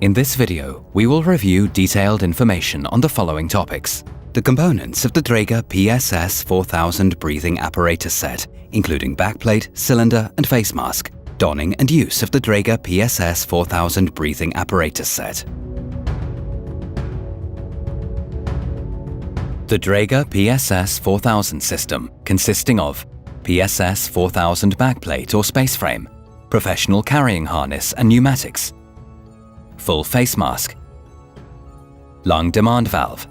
In this video, we will review detailed information on the following topics. The components of the Dräger PSS 4000 breathing apparatus set, including backplate, cylinder and face mask. Donning and use of the Dräger PSS 4000 breathing apparatus set. The Dräger PSS 4000 system, consisting of PSS 4000 backplate or space frame, professional carrying harness and pneumatics, full face mask, lung demand valve,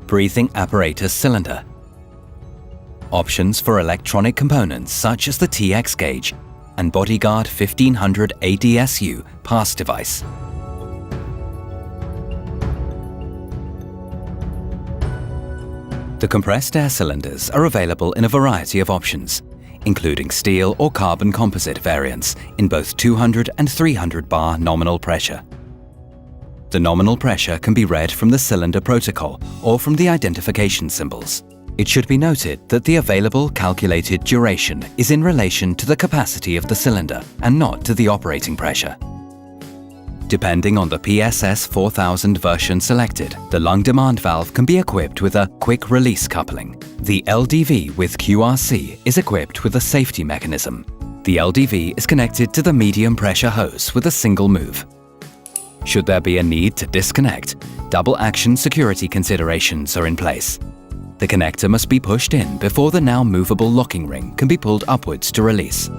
breathing apparatus cylinder, options for electronic components such as the TX gauge and Bodyguard 1500 ADSU pass device. The compressed air cylinders are available in a variety of options, including steel or carbon composite variants in both 200 and 300 bar nominal pressure. The nominal pressure can be read from the cylinder protocol or from the identification symbols. It should be noted that the available calculated duration is in relation to the capacity of the cylinder and not to the operating pressure. Depending on the PSS 4000 version selected, the lung demand valve can be equipped with a quick release coupling. The LDV with QRC is equipped with a safety mechanism. The LDV is connected to the medium pressure hose with a single move. Should there be a need to disconnect, double action security considerations are in place. The connector must be pushed in before the now movable locking ring can be pulled upwards to release.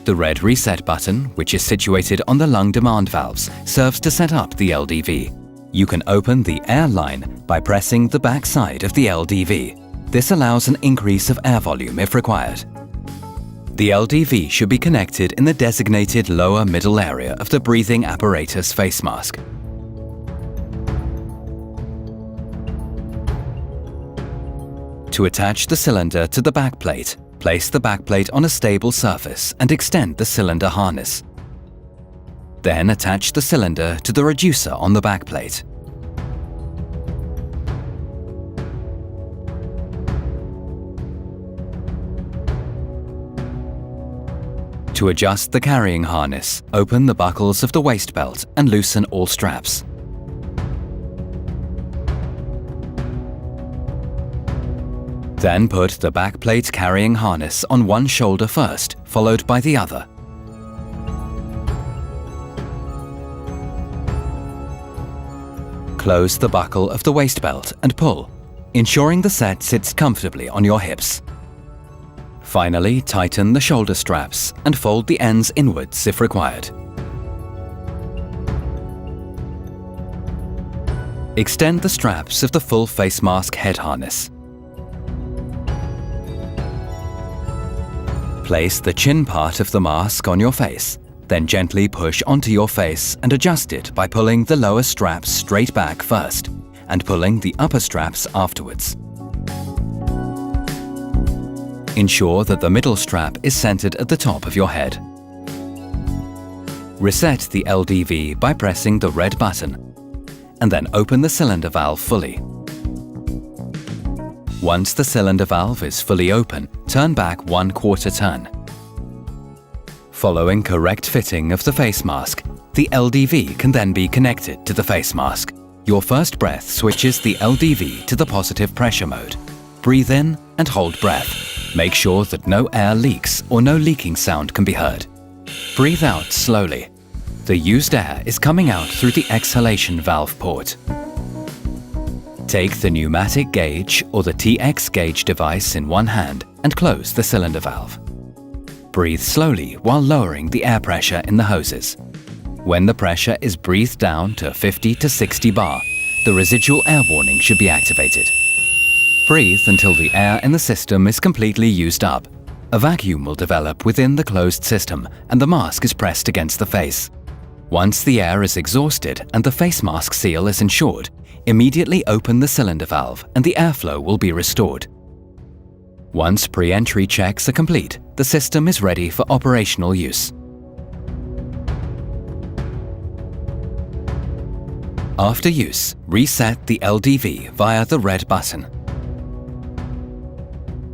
The red reset button, which is situated on the lung demand valves, serves to set up the LDV. You can open the air line by pressing the back side of the LDV. This allows an increase of air volume if required. The LDV should be connected in the designated lower middle area of the breathing apparatus face mask. To attach the cylinder to the backplate, place the backplate on a stable surface and extend the cylinder harness. Then attach the cylinder to the reducer on the backplate. To adjust the carrying harness, open the buckles of the waist belt and loosen all straps. Then put the backplate carrying harness on one shoulder first, followed by the other. Close the buckle of the waist belt and pull, ensuring the set sits comfortably on your hips. Finally, tighten the shoulder straps and fold the ends inwards if required. Extend the straps of the full face mask head harness. Place the chin part of the mask on your face, then gently push onto your face and adjust it by pulling the lower straps straight back first and pulling the upper straps afterwards. Ensure that the middle strap is centered at the top of your head. Reset the LDV by pressing the red button and then open the cylinder valve fully. Once the cylinder valve is fully open, turn back 1/4 turn. Following correct fitting of the face mask, the LDV can then be connected to the face mask. Your first breath switches the LDV to the positive pressure mode. Breathe in and hold breath. Make sure that no air leaks or no leaking sound can be heard. Breathe out slowly. The used air is coming out through the exhalation valve port. Take the pneumatic gauge or the TX gauge device in one hand and close the cylinder valve. Breathe slowly while lowering the air pressure in the hoses. When the pressure is breathed down to 50 to 60 bar, the residual air warning should be activated. Breathe until the air in the system is completely used up. A vacuum will develop within the closed system and the mask is pressed against the face. Once the air is exhausted and the face mask seal is ensured, immediately open the cylinder valve and the airflow will be restored. Once pre-entry checks are complete, the system is ready for operational use. After use, reset the LDV via the red button.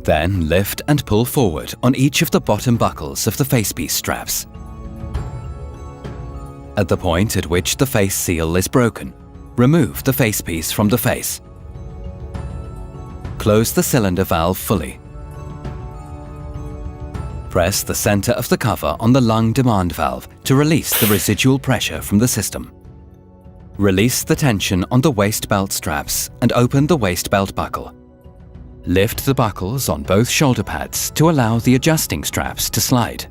Then lift and pull forward on each of the bottom buckles of the facepiece straps. At the point at which the face seal is broken, remove the facepiece from the face. Close the cylinder valve fully. Press the center of the cover on the lung demand valve to release the residual pressure from the system. Release the tension on the waist belt straps and open the waist belt buckle. Lift the buckles on both shoulder pads to allow the adjusting straps to slide.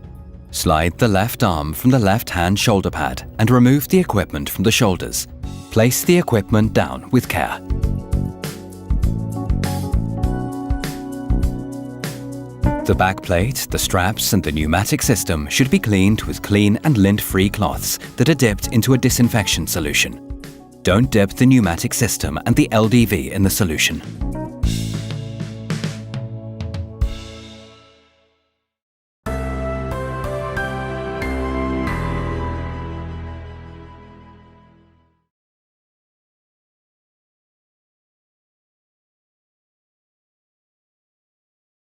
Slide the left arm from the left hand shoulder pad and remove the equipment from the shoulders. Place the equipment down with care. The backplate, the straps and the pneumatic system should be cleaned with clean and lint-free cloths that are dipped into a disinfection solution. Don't dip the pneumatic system and the LDV in the solution.